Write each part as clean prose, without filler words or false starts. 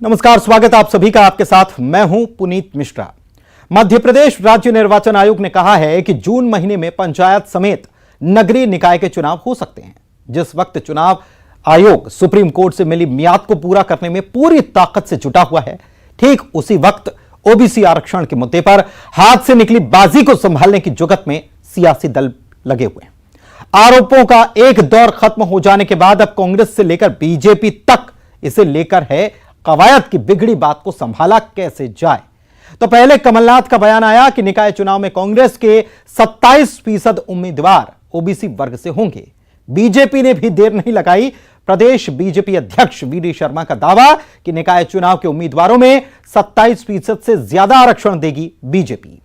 नमस्कार, स्वागत आप सभी का। आपके साथ मैं हूं पुनीत मिश्रा। मध्य प्रदेश राज्य निर्वाचन आयोग ने कहा है कि जून महीने में पंचायत समेत नगरीय निकाय के चुनाव हो सकते हैं। जिस वक्त चुनाव आयोग सुप्रीम कोर्ट से मिली मियाद को पूरा करने में पूरी ताकत से जुटा हुआ है, ठीक उसी वक्त ओबीसी आरक्षण के मुद्दे पर हाथ से निकली बाजी को संभालने की जुगत में सियासी दल लगे हुए हैं। आरोपों का एक दौर खत्म हो जाने के बाद अब कांग्रेस से लेकर बीजेपी तक इसे लेकर है कवायद की बिगड़ी बात को संभाला कैसे जाए। तो पहले कमलनाथ का बयान आया कि निकाय चुनाव में कांग्रेस के 27% उम्मीदवार ओबीसी वर्ग से होंगे। बीजेपी ने भी देर नहीं लगाई। प्रदेश बीजेपी अध्यक्ष वीडी शर्मा का दावा कि निकाय चुनाव के उम्मीदवारों में 27% से ज्यादा आरक्षण देगी बीजेपी।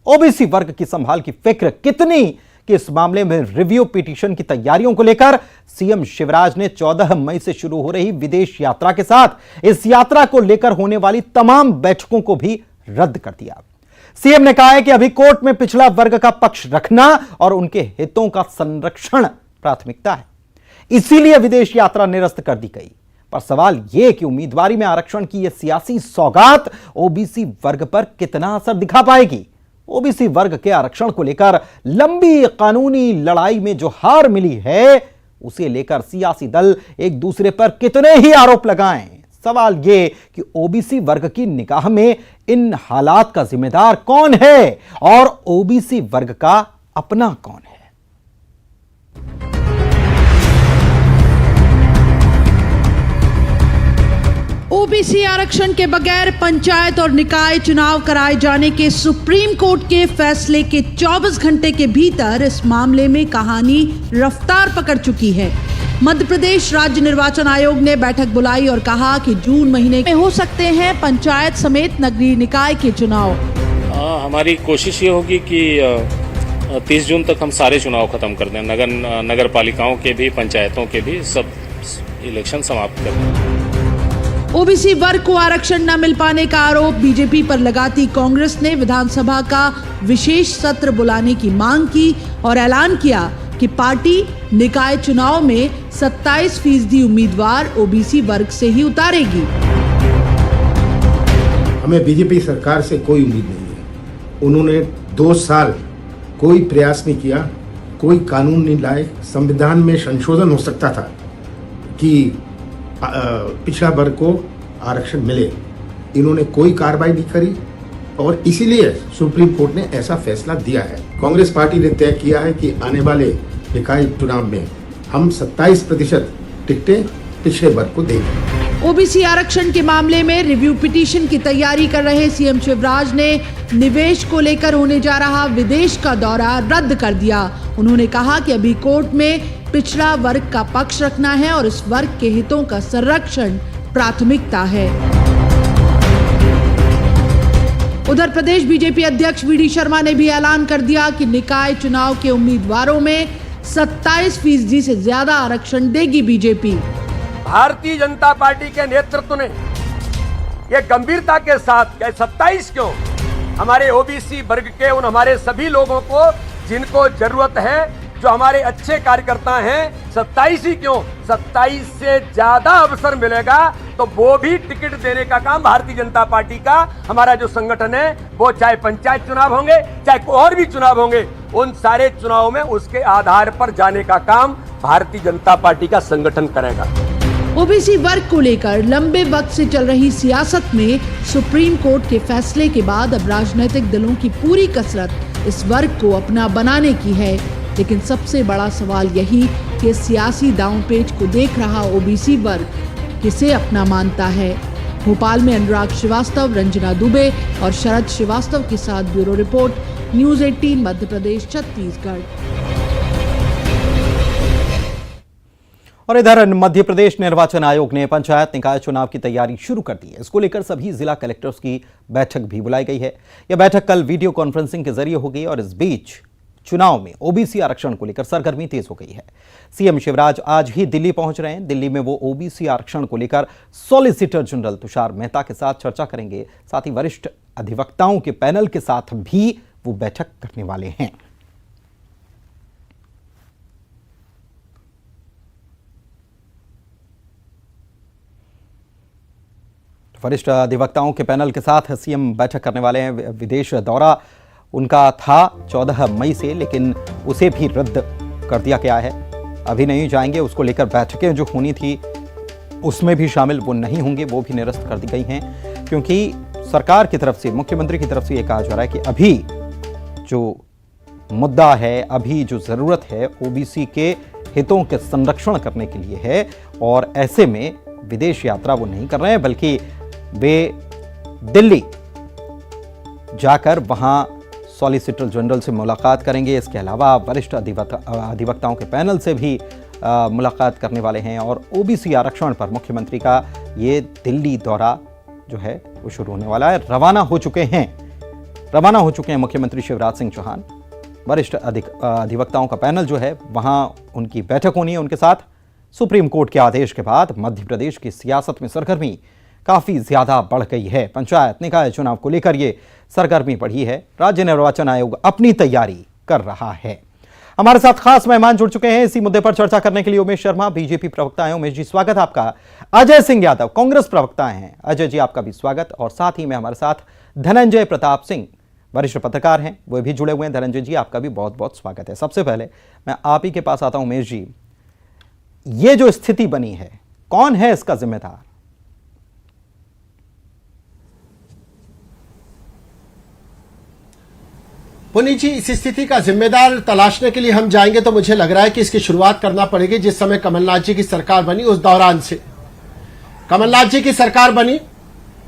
ओबीसी वर्ग की संभाल की फिक्र कितनी कि इस मामले में रिव्यू पिटीशन की तैयारियों को लेकर सीएम शिवराज ने 14 मई से शुरू हो रही विदेश यात्रा के साथ इस यात्रा को लेकर होने वाली तमाम बैठकों को भी रद्द कर दिया। सीएम ने कहा है कि अभी कोर्ट में पिछड़ा वर्ग का पक्ष रखना और उनके हितों का संरक्षण प्राथमिकता है, इसीलिए विदेश यात्रा निरस्त कर दी गई। पर सवाल यह कि उम्मीदवारी में आरक्षण की यह सियासी सौगात ओबीसी वर्ग पर कितना असर दिखा पाएगी। ओबीसी वर्ग के आरक्षण को लेकर लंबी कानूनी लड़ाई में जो हार मिली है, उसे लेकर सियासी दल एक दूसरे पर कितने ही आरोप लगाएं। सवाल यह कि ओबीसी वर्ग की निगाह में इन हालात का जिम्मेदार कौन है और ओबीसी वर्ग का अपना कौन है। ओबीसी आरक्षण के बगैर पंचायत और निकाय चुनाव कराए जाने के सुप्रीम कोर्ट के फैसले के 24 घंटे के भीतर इस मामले में कहानी रफ्तार पकड़ चुकी है। मध्य प्रदेश राज्य निर्वाचन आयोग ने बैठक बुलाई और कहा कि जून महीने में हो सकते हैं पंचायत समेत नगरीय निकाय के चुनाव। हमारी कोशिश ये होगी कि 30 जून तक हम सारे चुनाव खत्म कर दें, नगर पालिकाओं के भी, पंचायतों के भी, सब इलेक्शन समाप्त कर दें। ओबीसी वर्ग को आरक्षण न मिल पाने का आरोप बीजेपी पर लगाती कांग्रेस ने विधानसभा का विशेष सत्र बुलाने की मांग की और ऐलान किया कि पार्टी निकाय चुनाव में 27% उम्मीदवार ओबीसी वर्ग से ही उतारेगी। हमें बीजेपी सरकार से कोई उम्मीद नहीं है। उन्होंने 2 साल कोई प्रयास नहीं किया, कोई कानून नहीं लाए। संविधान में संशोधन हो सकता था कि पिछड़ा वर्ग को आरक्षण मिले, इन्होंने कोई कार्रवाई नहीं करी और इसीलिए सुप्रीम कोर्ट ने ऐसा फैसला दिया है। कांग्रेस पार्टी ने तय किया है कि आने वाले निकाय चुनाव में हम 27% टिकटें पिछड़े वर्ग को देंगे। ओबीसी आरक्षण के मामले में रिव्यू पिटीशन की तैयारी कर रहे सीएम शिवराज ने निवेश को लेकर होने जा रहा विदेश का दौरा रद्द कर दिया। उन्होंने कहा कि अभी कोर्ट में पिछड़ा वर्ग का पक्ष रखना है और इस वर्ग के हितों का संरक्षण प्राथमिकता है। उधर प्रदेश बीजेपी अध्यक्ष वीडी शर्मा ने भी ऐलान कर दिया कि निकाय चुनाव के उम्मीदवारों में 27% से ज्यादा आरक्षण देगी बीजेपी। भारतीय जनता पार्टी के नेतृत्व ने ये गंभीरता के साथ 27 क्यों, हमारे ओबीसी वर्ग के उन हमारे सभी लोगों को जिनको जरूरत है, जो हमारे अच्छे कार्यकर्ता हैं, 27 ही क्यों, 27 से ज्यादा अवसर मिलेगा तो वो भी टिकट देने का काम भारतीय जनता पार्टी का, हमारा जो संगठन है, वो चाहे पंचायत चुनाव होंगे चाहे और भी चुनाव होंगे, उन सारे चुनाव में उसके आधार पर जाने का काम भारतीय जनता पार्टी का संगठन करेगा। ओबीसी वर्ग को लेकर लंबे वक्त से चल रही सियासत में सुप्रीम कोर्ट के फैसले के बाद अब राजनीतिक दलों की पूरी कसरत इस वर्ग को अपना बनाने की है। लेकिन सबसे बड़ा सवाल यही कि सियासी दांवपेच को देख रहा ओबीसी वर्ग किसे अपना मानता है। भोपाल में अनुराग श्रीवास्तव, रंजना दुबे और शरद श्रीवास्तव के साथ bureau report, news 18 Madhya Pradesh, Chhattisgarh. और इधर मध्य प्रदेश निर्वाचन आयोग ने पंचायत निकाय चुनाव की तैयारी शुरू कर दी है। इसको लेकर सभी जिला कलेक्टर्स की बैठक भी बुलाई गई है। यह बैठक कल वीडियो कॉन्फ्रेंसिंग के जरिए होगी और इस बीच चुनाव में ओबीसी आरक्षण को लेकर सरगर्मी तेज हो गई है। सीएम शिवराज आज ही दिल्ली पहुंच रहे हैं। दिल्ली में वो ओबीसी आरक्षण को लेकर सॉलिसिटर जनरल तुषार मेहता के साथ चर्चा करेंगे। साथ ही वरिष्ठ अधिवक्ताओं के पैनल के साथ भी वो बैठक करने वाले हैं। वरिष्ठ अधिवक्ताओं के पैनल के साथ सीएम बैठक करने वाले हैं। विदेश दौरा उनका था 14 मई से, लेकिन उसे भी रद्द कर दिया गया है। अभी नहीं जाएंगे, उसको लेकर बैठकें जो होनी थी उसमें भी शामिल वो नहीं होंगे, वो भी निरस्त कर दी गई हैं, क्योंकि सरकार की तरफ से, मुख्यमंत्री की तरफ से ये कहा जा रहा है कि अभी जो मुद्दा है, अभी जो ज़रूरत है ओबीसी के हितों के संरक्षण करने के लिए है, और ऐसे में विदेश यात्रा वो नहीं कर रहे हैं, बल्कि वे दिल्ली जाकर वहां सॉलिसिटर जनरल से मुलाकात करेंगे। इसके अलावा वरिष्ठ अधिवक्ताओं के पैनल से भी मुलाकात करने वाले हैं, और ओबीसी आरक्षण पर मुख्यमंत्री का ये दिल्ली दौरा जो है वो शुरू होने वाला है। रवाना हो चुके हैं मुख्यमंत्री शिवराज सिंह चौहान। वरिष्ठ अधिवक्ताओं का पैनल जो है वहां उनकी बैठक होनी है उनके साथ। सुप्रीम कोर्ट के आदेश के बाद मध्य प्रदेश की सियासत में सरगर्मी काफी ज्यादा बढ़ गई है। पंचायत निकाय चुनाव को लेकर ये सरगर्मी बढ़ी है। राज्य निर्वाचन आयोग अपनी तैयारी कर रहा है। हमारे साथ खास मेहमान जुड़ चुके हैं इसी मुद्दे पर चर्चा करने के लिए। उमेश शर्मा, बीजेपी प्रवक्ता हैं। उमेश जी, स्वागत आपका। अजय सिंह यादव, कांग्रेस प्रवक्ता हैं। अजय जी, आपका भी स्वागत। और साथ ही में हमारे साथ धनंजय प्रताप सिंह, वरिष्ठ पत्रकार हैं, वो भी जुड़े हुए हैं। धनंजय जी, आपका भी बहुत बहुत स्वागत है। सबसे पहले मैं आप ही के पास आता हूं। उमेश जी, ये जो स्थिति बनी है, कौन है इसका जिम्मेदार? पुनीत जी, इस स्थिति का जिम्मेदार तलाशने के लिए हम जाएंगे तो मुझे लग रहा है कि इसकी शुरुआत करना पड़ेगी जिस समय कमलनाथ जी की सरकार बनी उस दौरान से। कमलनाथ जी की सरकार बनी,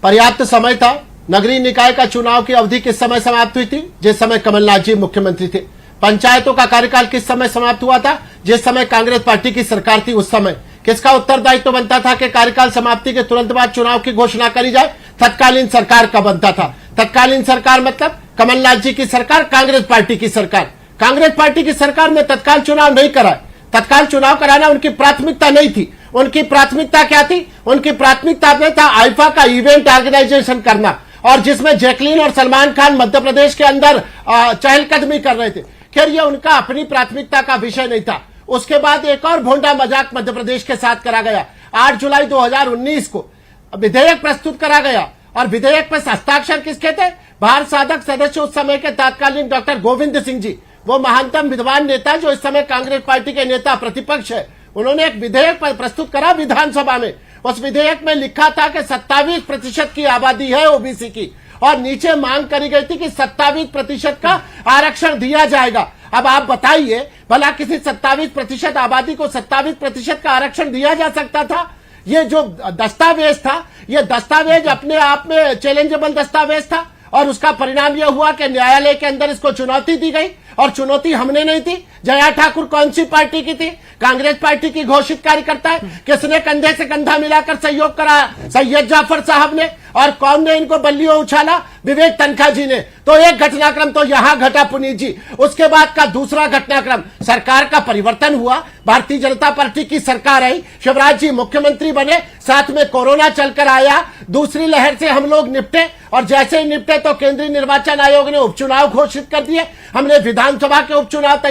पर्याप्त समय था। नगरीय निकाय का चुनाव की अवधि किस समय समाप्त हुई थी? जिस समय कमलनाथ जी मुख्यमंत्री थे। पंचायतों का कार्यकाल किस समय समाप्त हुआ था? जिस समय कांग्रेस पार्टी की सरकार थी उस समय। किसका उत्तरदायित्व बनता था कि कार्यकाल समाप्ति के तुरंत बाद चुनाव की घोषणा करी जाए? तत्कालीन सरकार का बनता था। तत्कालीन सरकार मतलब कमलनाथ जी की सरकार, कांग्रेस पार्टी की सरकार। कांग्रेस पार्टी की सरकार ने तत्काल चुनाव नहीं कराए। तत्काल चुनाव कराना उनकी प्राथमिकता नहीं थी। उनकी प्राथमिकता क्या थी? उनकी प्राथमिकता में था आईफा का इवेंट ऑर्गेनाइजेशन करना, और जिसमें जैकलीन और सलमान खान मध्य प्रदेश के अंदर चहलकदमी कर रहे थे। खैर, यह उनका अपनी प्राथमिकता का विषय नहीं था। उसके बाद एक और भोंडा मजाक मध्य प्रदेश के साथ करा गया। 8 जुलाई 2019 को विधेयक प्रस्तुत करा गया, और विधेयक पर हस्ताक्षर किसके थे? भारत साधक सदस्य उस समय के तत्कालीन डॉक्टर गोविंद सिंह जी, वो महानतम विद्वान नेता जो इस समय कांग्रेस पार्टी के नेता प्रतिपक्ष है। उन्होंने एक विधेयक प्रस्तुत करा विधानसभा में। उस विधेयक में लिखा था कि 27% की आबादी है ओबीसी की, और नीचे मांग करी गई थी कि 27% का आरक्षण दिया जाएगा। अब आप बताइए, भला किसी 27% आबादी को 27% का आरक्षण दिया जा सकता था? ये जो दस्तावेज था, ये दस्तावेज अपने आप में चैलेंजेबल दस्तावेज था, और उसका परिणाम यह हुआ कि न्यायालय के अंदर इसको चुनौती दी गई, और चुनौती हमने नहीं दी। जया ठाकुर कौन सी पार्टी की थी? कांग्रेस पार्टी की घोषित कार्यकर्ता है। किसने कंधे से कंधा मिलाकर सहयोग करा? सैयद जाफर साहब ने। और कौन ने इनको बल्लियों उछाला? विवेक तनखा जी ने। तो एक घटनाक्रम तो यहां घटा पुनीत जी। उसके बाद का दूसरा घटनाक्रम, सरकार का परिवर्तन हुआ, भारतीय जनता पार्टी की सरकार आई, शिवराज जी मुख्यमंत्री बने, साथ में कोरोना चलकर आया, दूसरी लहर से हम लोग निपटे, और जैसे ही निपटे तो केंद्रीय निर्वाचन आयोग ने उपचुनाव घोषित कर दिए। हमने विधानसभा के उपचुनाव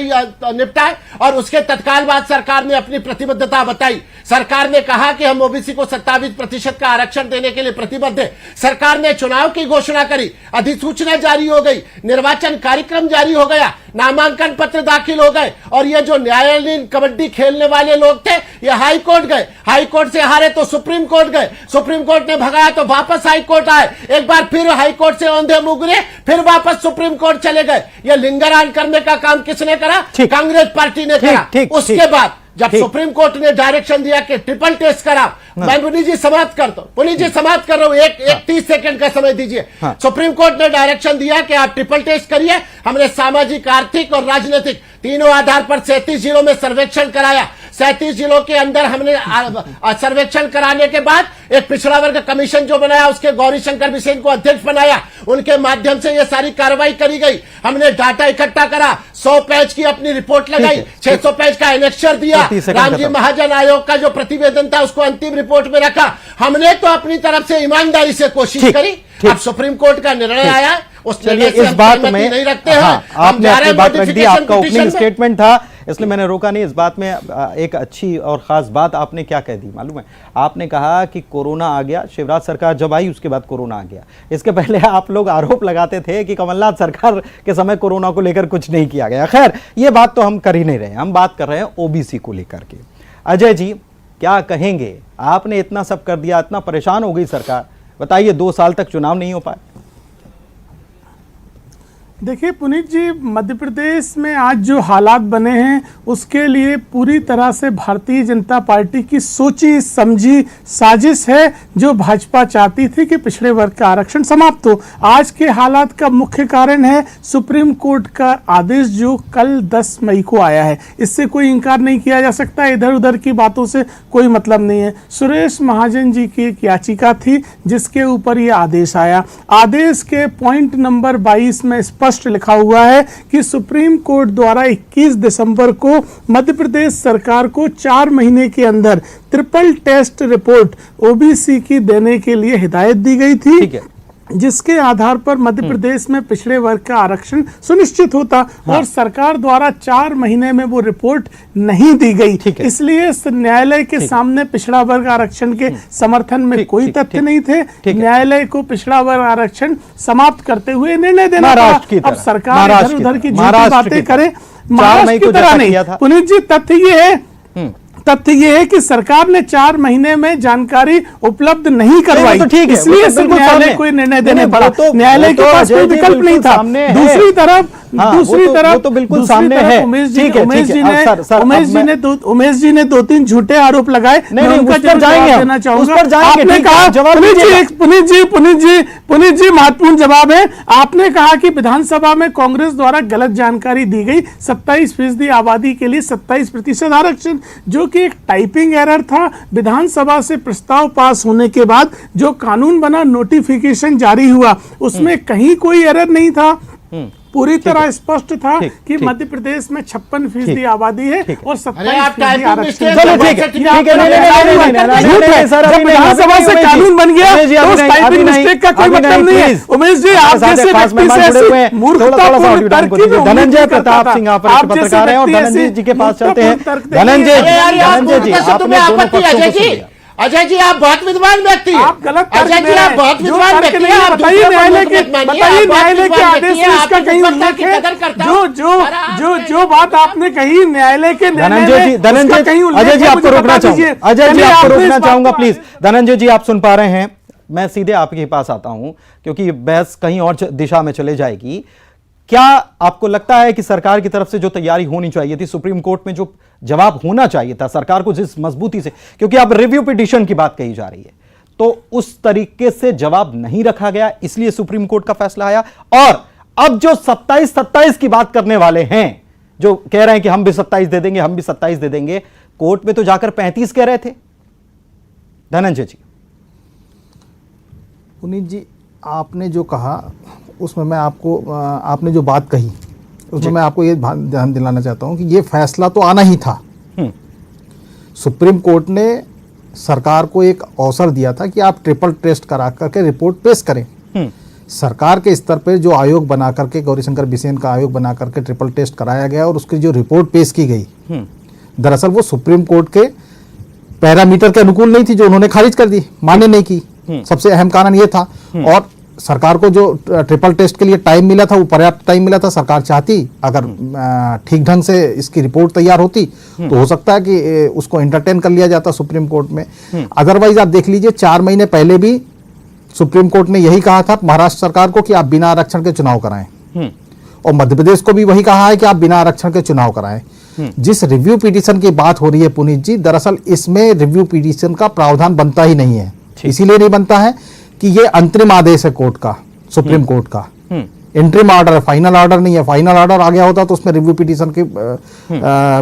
निपटाए, और उसके तत्काल बाद सरकार ने अपनी प्रतिबद्धता बताई। सरकार ने कहा कि हम ओबीसी को 27% का आरक्षण देने के लिए प्रतिबद्ध है। सरकार ने चुनाव की घोषणा करी, अधिसूचना जारी हो गई, निर्वाचन कार्यक्रम जारी हो गया, नामांकन पत्र दाखिल हो गए, और ये जो न्यायालयीन कबड्डी खेलने वाले लोग थे ये हाई कोर्ट गए। हाई कोर्ट से हारे तो सुप्रीम कोर्ट गए, सुप्रीम कोर्ट ने भगाया तो वापस हाई कोर्ट आए, एक बार फिर हाई कोर्ट से औंधे मुगरे, फिर वापस सुप्रीम कोर्ट चले गए। ये लिंगरान करने का काम किसने करा? कांग्रेस पार्टी ने करा। उसके बाद जब सुप्रीम कोर्ट ने डायरेक्शन दिया कि ट्रिपल टेस्ट करा, मैं पुनीत जी समाप्त कर दो, पुनीत जी समाप्त कर रहा हूं, एक 30 सेकंड का समय दीजिए। सुप्रीम कोर्ट ने डायरेक्शन दिया कि आप ट्रिपल टेस्ट करिए। हमने सामाजिक, आर्थिक और राजनीतिक तीनों आधार पर 37 जिलों में सर्वेक्षण कराया। 37 जिलों के अंदर हमने सर्वेक्षण कराने के बाद एक पिछड़ा वर्ग कमीशन जो बनाया, उसके गौरी शंकर बिसेन को अध्यक्ष बनाया, उनके माध्यम से ये सारी कार्रवाई करी गई। हमने डाटा इकट्ठा करा, 100 पेज की अपनी रिपोर्ट लगाई, 600 पेज का एनेक्सर दिया, रामजी महाजन आयोग का जो प्रतिवेदन था उसको अंतिम रिपोर्ट में रखा। हमने तो अपनी तरफ से ईमानदारी से कोशिश करी। अब सुप्रीम कोर्ट का निर्णय आया, उस चलिए निर्णय से इस हम बात सहमति में नहीं रखते हैं। हाँ, हम आपने जा अपनी रहे हैं बात रख दी, modification आपका ओपनिंग petition में। स्टेटमेंट था इसलिए मैंने रोका नहीं। इस बात में एक अच्छी और खास बात आपने क्या कह दी मालूम है? आपने कहा कि कोरोना आ गया, शिवराज सरकार जब आई उसके बाद कोरोना आ गया। इसके पहले आप लोग आरोप लगाते थे कि कमलनाथ सरकार के समय कोरोना को लेकर कुछ नहीं किया गया। खैर ये बात तो हम कर ही नहीं रहे, हम बात कर रहे हैं ओबीसी को लेकर के। अजय जी क्या कहेंगे? आपने इतना सब कर दिया, इतना परेशान हो गई सरकार, बताइए 2 साल तक चुनाव नहीं हो पाए। देखिए पुनीत जी, मध्य प्रदेश में आज जो हालात बने हैं उसके लिए पूरी तरह से भारतीय जनता पार्टी की सोची समझी साजिश है, जो भाजपा चाहती थी कि पिछड़े वर्ग का आरक्षण समाप्त हो। आज के हालात का मुख्य कारण है सुप्रीम कोर्ट का आदेश जो कल 10 मई को आया है। इससे कोई इंकार नहीं किया जा सकता, इधर उधर की बातों से कोई मतलब नहीं है। सुरेश महाजन जी की एक याचिका थी जिसके ऊपर ये आदेश आया। आदेश के पॉइंट नंबर 22 में स्पष्ट लिखा हुआ है कि सुप्रीम कोर्ट द्वारा 21 दिसंबर को मध्य प्रदेश सरकार को 4 महीने के अंदर ट्रिपल टेस्ट रिपोर्ट ओबीसी की देने के लिए हिदायत दी गई थी, ठीक है, जिसके आधार पर मध्य प्रदेश में पिछड़े वर्ग का आरक्षण सुनिश्चित होता। हाँ। और सरकार द्वारा 4 महीने में वो रिपोर्ट नहीं दी गई, ठीक है। इसलिए न्यायालय के सामने पिछड़ा वर्ग आरक्षण के समर्थन में ठीक, कोई ठीक, तथ्य ठीक, नहीं थे। ठीक है। न्यायालय को पिछड़ा वर्ग आरक्षण समाप्त करते हुए निर्णय देना महाराष्ट्र की पड़ा। अब तरह, सरकार महाराष्ट्र इधर की उधर की तरह, झूठी महाराष्ट्र बातें की तरह। करे, 4 महाराष्ट्र मई की को तरह जैसा नहीं। किया था। पुनीत जी, तथ्य ये है कि सरकार ने 4 महीने में जानकारी उपलब्ध नहीं करवाई, तो ठीक है, इसलिए वो तो बिल्कुल न्यायालय सामने- को निर्णय नहीं, देने नहीं, पड़ा। वो तो- न्यायालय वो के तो पास कोई अजय जी विकल्प नहीं बिल्कुल था। सामने है। दूसरी तरफ हाँ, वो तो बिल्कुल दूसरी सामने तरफ है। उमेश जी ठीक है, उमेश ठीक जी है। ने अब सर, उमेश अब जी मैं- ने 2-3 झूठे आरोप लगाए। नहीं, मैं नहीं, उनका उस पर जरूर जाएंगे जवाब हम। देना चाहूंगा। उस पर जाएंगे, आपने ठीक है, कहा, जवाब दीजिएगा। पुनीत जी महत्वपूर्ण जवाब है। आपने कहा कि विधानसभा में कांग्रेस द्वारा गलत जानकारी दी गई, 27% आबादी के लिए 27% आरक्षण, जो कि एक टाइपिंग एरर था। विधानसभा से प्रस्ताव पास होने के बाद जो कानून बना, नोटिफिकेशन जारी हुआ, उसमें कहीं कोई एरर नहीं था। पूरी तरह स्पष्ट था कि मध्य प्रदेश में 56% आबादी है और 27% आरक्षण। चलो ठीक है, ठीक है, नहीं, सर, अभी नहीं, विधानसभा से कानून बन गया उमेश जी, तो अभी उस नहीं, टाइपिंग अभी मिस्टेक का कोई अभी मतलब नहीं है। प्लीज। उमेश जी, हमारे आप साथ जैसे एक खास व्यक्ति मेहमान से जुड़े हुए हैं। ऐसी थोड़ा सा मूर्खतापूर्ण ऑडियो टाइम तर्क को की दीजिए। उम्मीद धनंजय नहीं करता प्रताप था। सिंह आप आप पत्रकार जैसे हैं और व्यक्ति धनंजय ऐसी जी के पास चलते हैं। मूर्खतापूर्ण तर्क देंगे। धनंजय अरे यार, जी, आप धनंजय जी, मूर्खता से तुम्हें आपने दोनों आपत्ति है, पक्षों को अजय सुन जी। लिया। अजय जी, आप बहुत विद्वान व्यक्ति हैं। आप गलत तर्क अजय दे जी, रहे आप हैं। बहुत जो विद्वान तर्क व्यक्ति नहीं हैं। है, आप बताइए दूसरों को न्यायालय मत के मानिए, बताइए आप बहुत न्यायालय के विद्वान आदेश व्यक्ति में हैं, इसका आपकी कहीं विद्वत्ता उल्लेख की है। कदर करता हूं। जो बात आपने कही न्यायालय के निर्णय धनंजय में, जी, उसका धनंजय कहीं उल्लेख अजय जी है, आपको मुझे रोकना बता चाहूंगा। दीजिए। अजय जी चलिए, आपको आपने रोकना इस बात चाहूंगा को- प्लीज। धनंजय जी आप सुन पा रहे हैं? मैं सीधे आपके पास आता हूं क्योंकि बहस कहीं और दिशा में चले जाएगी। क्या आपको लगता है कि सरकार की तरफ से जो तैयारी होनी चाहिए थी, सुप्रीम कोर्ट में जो जवाब होना चाहिए था सरकार को जिस मजबूती से, क्योंकि अब रिव्यू पिटीशन की बात कही जा रही है, तो उस तरीके से जवाब नहीं रखा गया, इसलिए सुप्रीम कोर्ट का फैसला आया। और अब जो 27 की बात करने वाले हैं, जो कह रहे हैं कि हम भी 27 दे देंगे, हम भी 27 दे देंगे, कोर्ट में तो जाकर 35 कह रहे थे। धनंजय जी। पुनीत जी, आपने जो कहा उसमें मैं आपको आपने जो बात कही उसमें मैं आपको ये ध्यान दिलाना चाहता हूं कि ये फैसला तो आना ही था। सुप्रीम कोर्ट ने सरकार को एक अवसर दिया था कि आप ट्रिपल टेस्ट करा करके रिपोर्ट पेश करें। सरकार के स्तर पर जो आयोग बना करके, गौरीशंकर बिसेन का आयोग बना करके ट्रिपल टेस्ट कराया गया और उसकी जो रिपोर्ट पेश की गई, दरअसल वो सुप्रीम कोर्ट के पैरामीटर के अनुकूल नहीं थी, जो उन्होंने खारिज कर दी, मान्य नहीं की। सबसे अहम कारण ये था। और सरकार को जो ट्रिपल टेस्ट के लिए टाइम मिला था वो पर्याप्त टाइम मिला था। सरकार चाहती अगर ठीक ढंग से इसकी रिपोर्ट तैयार होती तो हो सकता है कि उसको एंटरटेन कर लिया जाता सुप्रीम कोर्ट में। अदरवाइज आप देख लीजिए, 4 महीने पहले भी सुप्रीम कोर्ट ने यही कहा था महाराष्ट्र सरकार को कि आप बिना आरक्षण के चुनाव कराएं, और मध्य प्रदेश को भी वही कहा है कि आप बिना आरक्षण के चुनाव कराएं। जिस रिव्यू पिटीशन की बात हो रही है पुनीत जी, दरअसल इसमें रिव्यू पिटीशन का प्रावधान बनता ही नहीं है। इसीलिए नहीं बनता है कि ये अंतरिम आदेश है कोर्ट का, सुप्रीम कोर्ट का। इंटरिम ऑर्डर है, फाइनल ऑर्डर नहीं है। फाइनल ऑर्डर आ गया होता तो उसमें रिव्यू पिटीशन की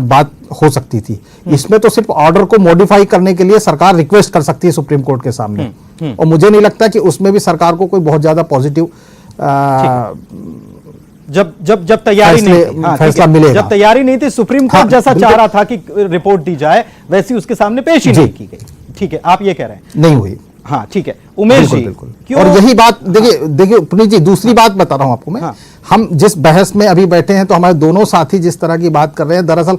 बात हो सकती थी। इसमें तो सिर्फ ऑर्डर को मॉडिफाई करने के लिए सरकार रिक्वेस्ट कर सकती है सुप्रीम कोर्ट के सामने, और मुझे नहीं लगता कि उसमें भी सरकार को कोई बहुत ज्यादा पॉजिटिव जब तैयारी नहीं थी, हाँ, फैसला मिलेगा। जब तैयारी नहीं थी, सुप्रीम कोर्ट हाँ, जैसा बिल्कुल। चाह रहा था कि रिपोर्ट दी जाए, वैसी उसके सामने पेश ही नहीं की गई। ठीक है, आप ये कह रहे हैं। नहीं हुई। हाँ ठीक है उमेश जी, बिल्कुल। और यही बात देखिए पुनीत जी, दूसरी बात बता रहा हूं आपको मैं। हाँ। हम जिस बहस में अभी बैठे हैं तो हमारे दोनों साथी जिस तरह की बात कर रहे हैं, दरअसल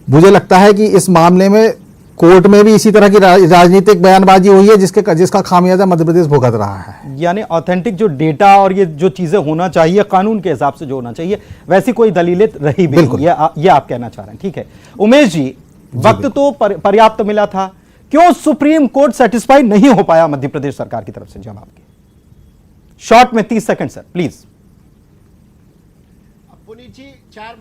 मुझे लगता है कि इस मामले में कोर्ट में भी इसी तरह की राजनीतिक बयानबाजी हुई है जिसका खामियाजा मध्य प्रदेश भुगत रहा है। यानी ऑथेंटिक जो डेटा और ये जो चीजें होना चाहिए कानून के हिसाब से जो होना चाहिए वैसी कोई दलीलें रही भी नहीं, ये आप कहना चाह रहे हैं। ठीक है उमेश जी, वक्त तो पर्याप्त मिला था, क्यों सुप्रीम कोर्ट सेटिस्फाइड नहीं हो पाया मध्य प्रदेश सरकार की तरफ से? जवाब के शॉर्ट में 30 सेकंड सर प्लीज। पुनीत जी, 4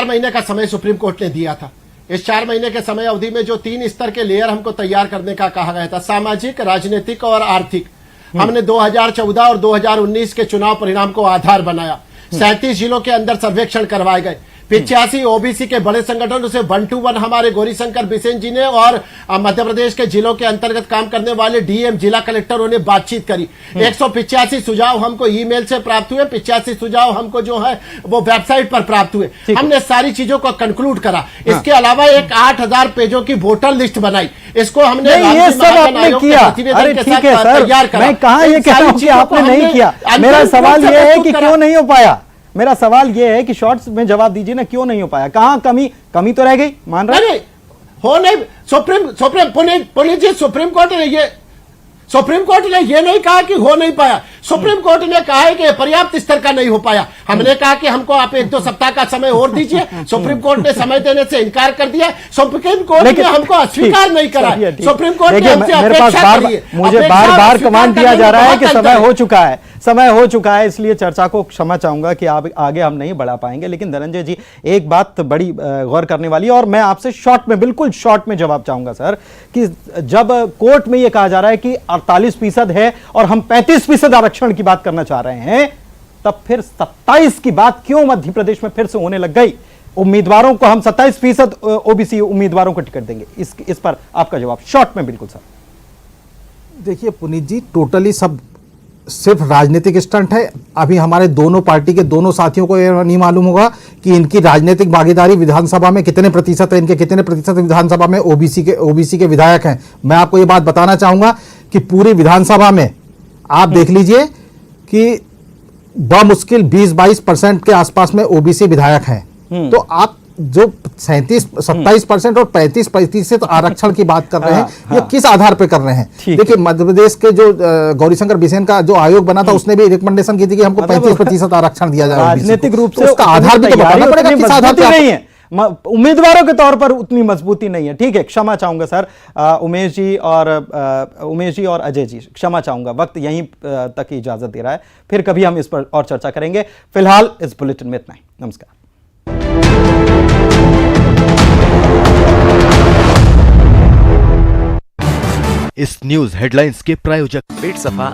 महीने का समय सुप्रीम कोर्ट ने दिया था। इस 4 महीने के समय अवधि में जो 3 स्तर के लेयर हमको तैयार करने का कहा गया था, सामाजिक, राजनीतिक और आर्थिक, हमने 2014 और 2019 के चुनाव परिणाम को आधार बनाया। 37 जिलों के अंदर सर्वेक्षण करवाए गए। 85 ओबीसी के बड़े संगठन उसे 1 to 1 हमारे गौरीशंकर बिसेन जी ने और मध्य प्रदेश के जिलों के अंतर्गत काम करने वाले डीएम, जिला कलेक्टरों ने बातचीत करी। 185 सुझाव हमको ईमेल से प्राप्त हुए, 85 सुझाव हमको जो है वो वेबसाइट पर प्राप्त हुए। हमने सारी चीजों को कंक्लूड करा। इसके अलावा एक 8000 पेजों की वोटर लिस्ट बनाई। इसको हमने ये सब आपने किया। अरे ठीक है सर, मैं कहां ये कह रहा हूं कि आपने नहीं किया। मेरा सवाल ये है कि क्यों नहीं हो पाया? मेरा सवाल यह है कि शॉर्ट्स में जवाब दीजिए ना, क्यों नहीं हो पाया? कहां कमी तो रह गई, मान रहे हैं? हो नहीं, सुप्रीम पुनीत जी, सुप्रीम कोर्ट ने ये नहीं कहा कि हो नहीं पाया। सुप्रीम कोर्ट ने कहा है कि पर्याप्त स्तर का नहीं हो पाया। हमने कहा कि हमको आप 1-2 सप्ताह का समय और दीजिए। सुप्रीम कोर्ट ने समय देने से इनकार कर दिया। सुप्रीम कोर्ट ने हमको अस्वीकार नहीं करा। सुप्रीम कोर्ट ने हमसे अपेक्षा करी है। मुझे बार कमांड दिया जा रहा है कि समय हो चुका है, इसलिए चर्चा को क्षमा चाहूंगा कि आगे हम नहीं बढ़ा पाएंगे। लेकिन धनंजय जी, एक बात बड़ी गौर करने वाली है और मैं आपसे बिल्कुल शॉर्ट में जवाब चाहूंगा सर, कि जब कोर्ट में यह कहा जा रहा है कि 48% है और हम 35% आरक्षण की बात करना चाह रहे हैं, तब फिर 27 की बात क्यों मध्य प्रदेश में फिर से होने लग गई? उम्मीदवारों को हम 27% ओबीसी उम्मीदवारों को टिकट देंगे, इस पर आपका जवाब शॉर्ट में बिल्कुल सर। देखिए पुनीत जी, टोटली सब सिर्फ राजनीतिक स्टंट है। अभी हमारे दोनों पार्टी के दोनों साथियों को यह नहीं मालूम होगा कि इनकी राजनीतिक भागीदारी विधानसभा में कितने प्रतिशत है, इनके कितने प्रतिशत विधानसभा में ओबीसी के विधायक हैं। मैं आपको यह बात बताना चाहूंगा कि पूरी विधानसभा में आप देख लीजिए कि बमुश्किल 20-22% के आसपास में ओबीसी विधायक हैं। तो आप जो 27% और 35% आरक्षण की बात कर रहे हैं, ये किस आधार पे कर रहे हैं? देखिए मध्य प्रदेश के जो गौरीशंकर बिसेन का जो आयोग बना था, उसने भी रिकमेंडेशन की थी कि हमको 35% आरक्षण दिया जाए। राजनीतिक रूप से उसका आधार भी तो बताना पड़ेगा, किस आधार पे नहीं है। उम्मीदवारों के तौर पर उतनी मजबूती नहीं है। ठीक है, क्षमा चाहूंगा सर। उमेश जी और अजय जी, क्षमा चाहूंगा, वक्त यहीं तक की इजाजत दे रहा है। फिर कभी हम इस पर और चर्चा करेंगे। फिलहाल इस बुलेटिन में इतना ही। नमस्कार। इस न्यूज हेडलाइंस के प्रायोजक पेट सफा